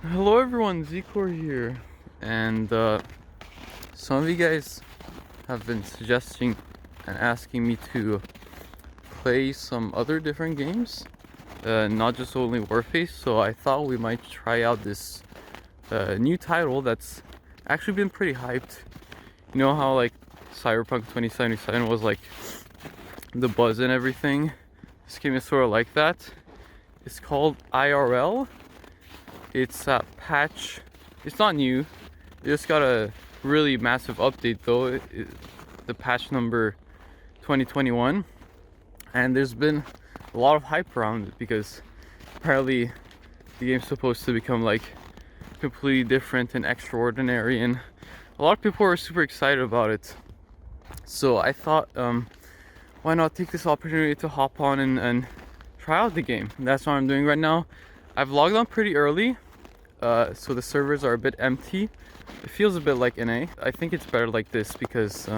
Hello everyone, Zcor here, and some of you guys have been suggesting and asking me to play some other different games, not just only Warface, so I thought we might try out this new title that's actually been pretty hyped. You know how like Cyberpunk 2077 was like the buzz and everything? This game is sort of like that. It's called I.R.L. It's a patch. It's not new. It just got a really massive update though. The patch number 2021, and there's been a lot of hype around it because apparently the game's supposed to become like completely different and extraordinary, and a lot of people are super excited about it. So I thought, why not take this opportunity to hop on and try out the game. And that's what I'm doing right now. I've logged on pretty early, so the servers are a bit empty. It feels a bit like NA. I think it's better like this because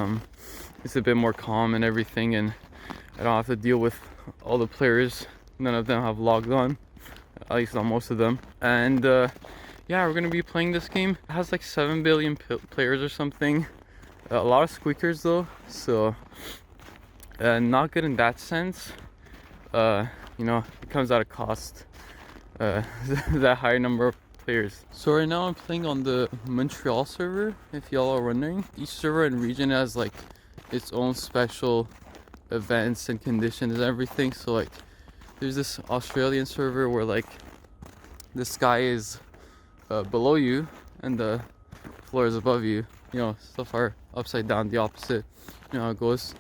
it's a bit more calm and everything, and I don't have to deal with all the players. None of them have logged on, at least not most of them. And yeah, we're gonna be playing this game. It has like 7 billion players or something. A lot of squeakers though, so not good in that sense. You know, it comes at a cost. That high number of players. So right now I'm playing on the Montreal server, if y'all are wondering. Each server and region has like its own special events and conditions and everything. So like there's this Australian server where like the sky is below you and the floor is above you. You know, stuff are upside down, the opposite. You know how it goes.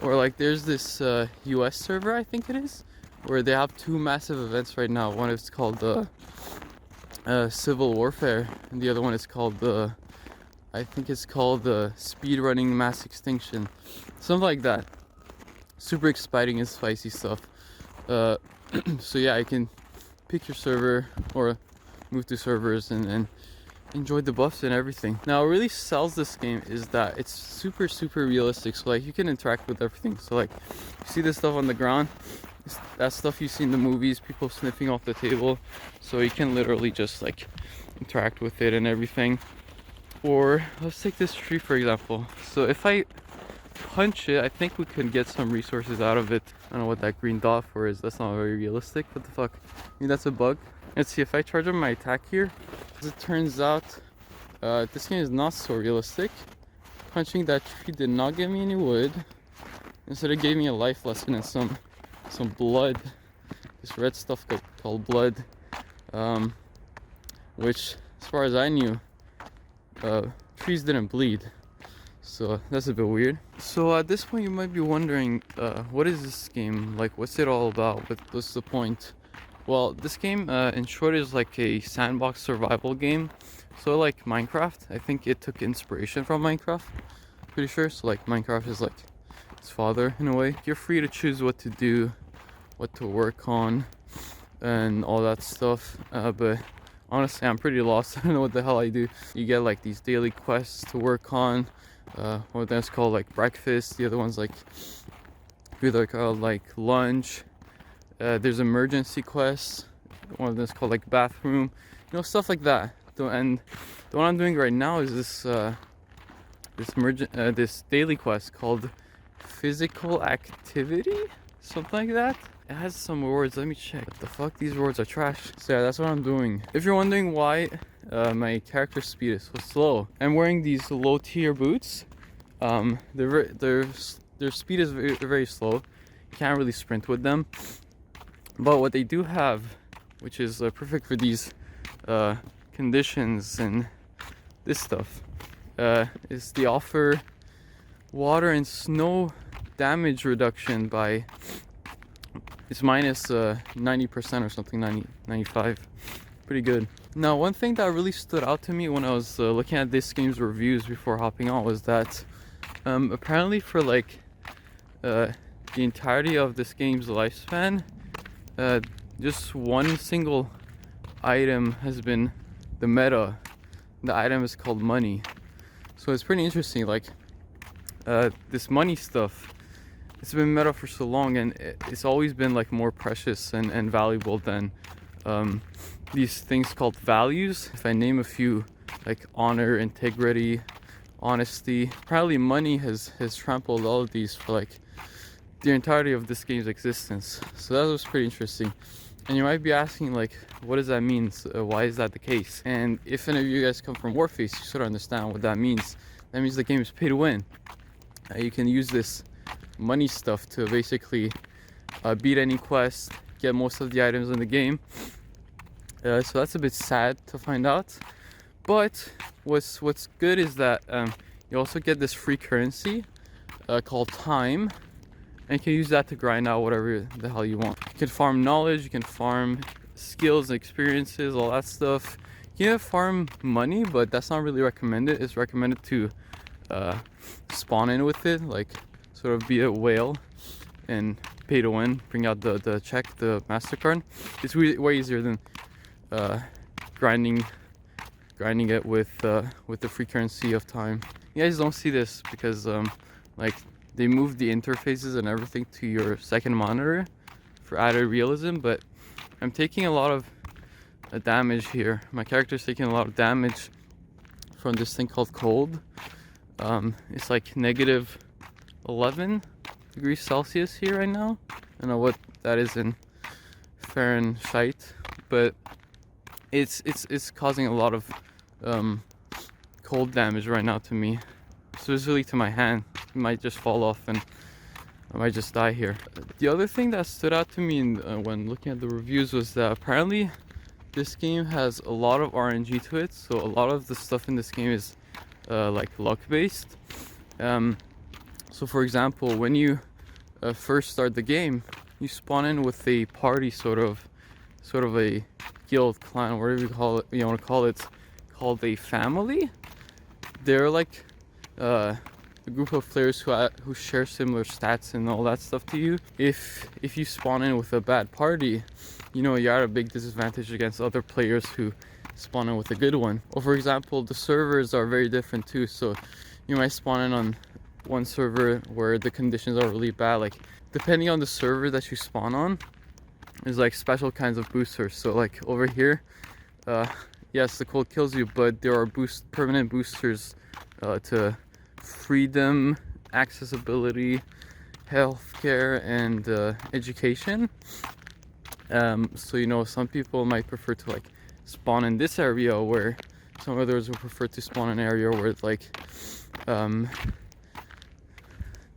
Or like there's this US server, I think it is, where they have two massive events right now. One is called Civil Warfare, and the other one is called I think it's called the Speedrunning Mass Extinction, something like that. Super exciting and spicy stuff. So yeah, I can pick your server or move to servers and enjoy the buffs and everything. Now, what really sells this game is that it's super realistic. So like you can interact with everything. So like you see this stuff on the ground. That stuff you see in the movies, people sniffing off the table, so you can literally just like interact with it and everything. Or let's take this tree for example. So if I punch it, I think we can get some resources out of it. I don't know what that green dot for is. That's not very realistic. What the fuck? I mean, that's a bug. Let's see if I charge up my attack here. As it turns out, this game is not so realistic. Punching that tree did not give me any wood. Instead, it gave me a life lesson and some blood, this red stuff called blood, which as far as I knew, trees didn't bleed, so that's a bit weird. So at this point you might be wondering, what is this game like? What's it all about? What's the point? Well, this game in short is like a sandbox survival game, so like Minecraft. I think it took inspiration from Minecraft, pretty sure. So like Minecraft is like its father in a way. You're free to choose what to do, what to work on, and all that stuff, but honestly I'm pretty lost. I don't know what the hell I do. You get like these daily quests to work on. One of them is called like breakfast, the other one's like like lunch. There's emergency quests, one of them is called like bathroom, you know, stuff like that. And the one I'm doing right now is this daily quest called physical activity, something like that. It has some words, let me check. What the fuck, these words are trash. So yeah, that's what I'm doing. If you're wondering why my character speed is so slow, I'm wearing these low tier boots. Their speed is very slow. You can't really sprint with them. But what they do have, which is perfect for these conditions and this stuff, is they offer water and snow damage reduction by, it's minus 90% or something, 95. Pretty good. Now, one thing that really stood out to me when I was looking at this game's reviews before hopping on was that apparently for like the entirety of this game's lifespan, just one single item has been the meta. The item is called money. So it's pretty interesting. Like this money stuff, it's been meta for so long, and it's always been like more precious and valuable than these things called values. If I name a few, like honor, integrity, honesty, probably money has trampled all of these for like the entirety of this game's existence. So that was pretty interesting. And you might be asking, like, what does that mean? Why is that the case? And if any of you guys come from Warface, you sort of understand what that means. That means the game is pay to win. You can use this money stuff to basically beat any quest, get most of the items in the game. So that's a bit sad to find out. But what's good is that you also get this free currency called time. And you can use that to grind out whatever the hell you want. You can farm knowledge, you can farm skills and experiences, all that stuff. You can farm money, but that's not really recommended. It's recommended to spawn in with it, like sort of be a whale and pay to win, bring out the check, the MasterCard. It's way easier than grinding it with the free currency of time. You guys don't see this because like they moved the interfaces and everything to your second monitor for added realism, but I'm taking a lot of damage here. My character's taking a lot of damage from this thing called cold. It's like negative 11 degrees Celsius here right now. I don't know what that is in Fahrenheit, but it's causing a lot of cold damage right now to me, specifically to my hand. It might just fall off and I might just die here. The other thing that stood out to me when looking at the reviews was that apparently this game has a lot of RNG to it. So a lot of the stuff in this game is like luck based. So for example, when you first start the game, you spawn in with a party, sort of a guild, clan, whatever you want to call it, called a family. They're like a group of players who share similar stats and all that stuff to you. If you spawn in with a bad party, you know you're at a big disadvantage against other players who spawn in with a good one. Or for example, the servers are very different too. So you might spawn in on one server where the conditions are really bad. Like depending on the server that you spawn on, there's like special kinds of boosters. So like over here, yes, the cold kills you, but there are permanent boosters to freedom, accessibility, healthcare, and education. So you know, some people might prefer to like spawn in this area, where some others would prefer to spawn in an area where like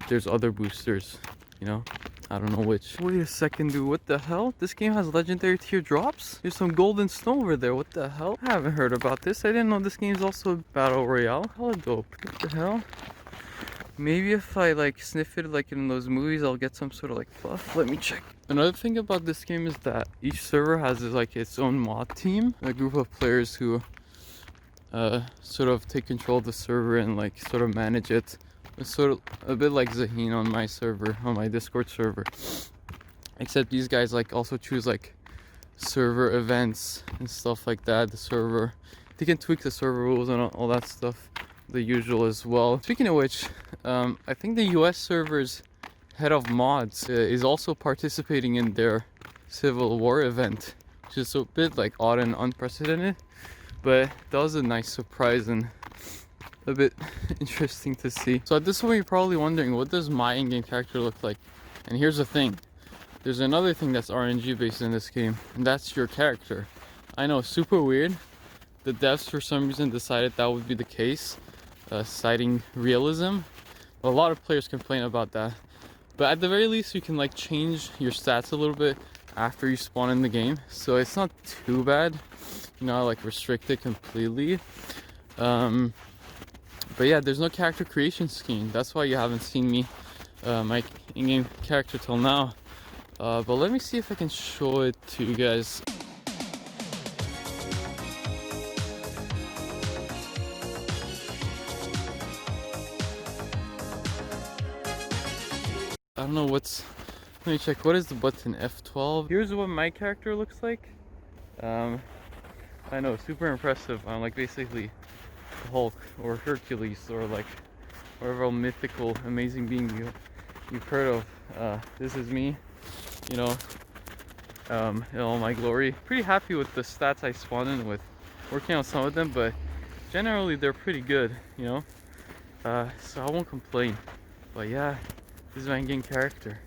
there's other boosters, you know. I don't know which. Wait a second, dude, what the hell? This game has legendary tier drops? There's some golden stone over there, what the hell? I haven't heard about this. I didn't know this game is also a battle royale. Hella dope. What the hell? Maybe if I like sniff it like in those movies, I'll get some sort of like buff. Let me check. Another thing about this game is that each server has like its own mod team, a group of players who sort of take control of the server and like sort of manage it. It's sort of a bit like Zaheen on my server, on my Discord server. Except these guys like also choose like server events and stuff like that. The server, they can tweak the server rules and all that stuff, the usual as well. Speaking of which, I think the US server's head of mods is also participating in their Civil War event, which is a bit like odd and unprecedented, but that was a nice surprise and a bit interesting to see. So at this point you're probably wondering, what does my in-game character look like? And here's the thing, there's another thing that's RNG based in this game, and that's your character. I know, super weird. The devs for some reason decided that would be the case, citing realism. A lot of players complain about that, but at the very least you can like change your stats a little bit after you spawn in the game, so it's not too bad. You're not like restricted completely. But yeah, there's no character creation scheme. That's why you haven't seen me, my in-game character till now. But let me see if I can show it to you guys. I don't know what's... Let me check. What is the button? F12. Here's what my character looks like. I know, super impressive. I'm like basically Hulk or Hercules or like whatever mythical amazing being you've heard of. This is me, you know, in all my glory. Pretty happy with the stats I spawned in with. Working on some of them, but generally they're pretty good, you know. So I won't complain. But yeah, this is my in-game character.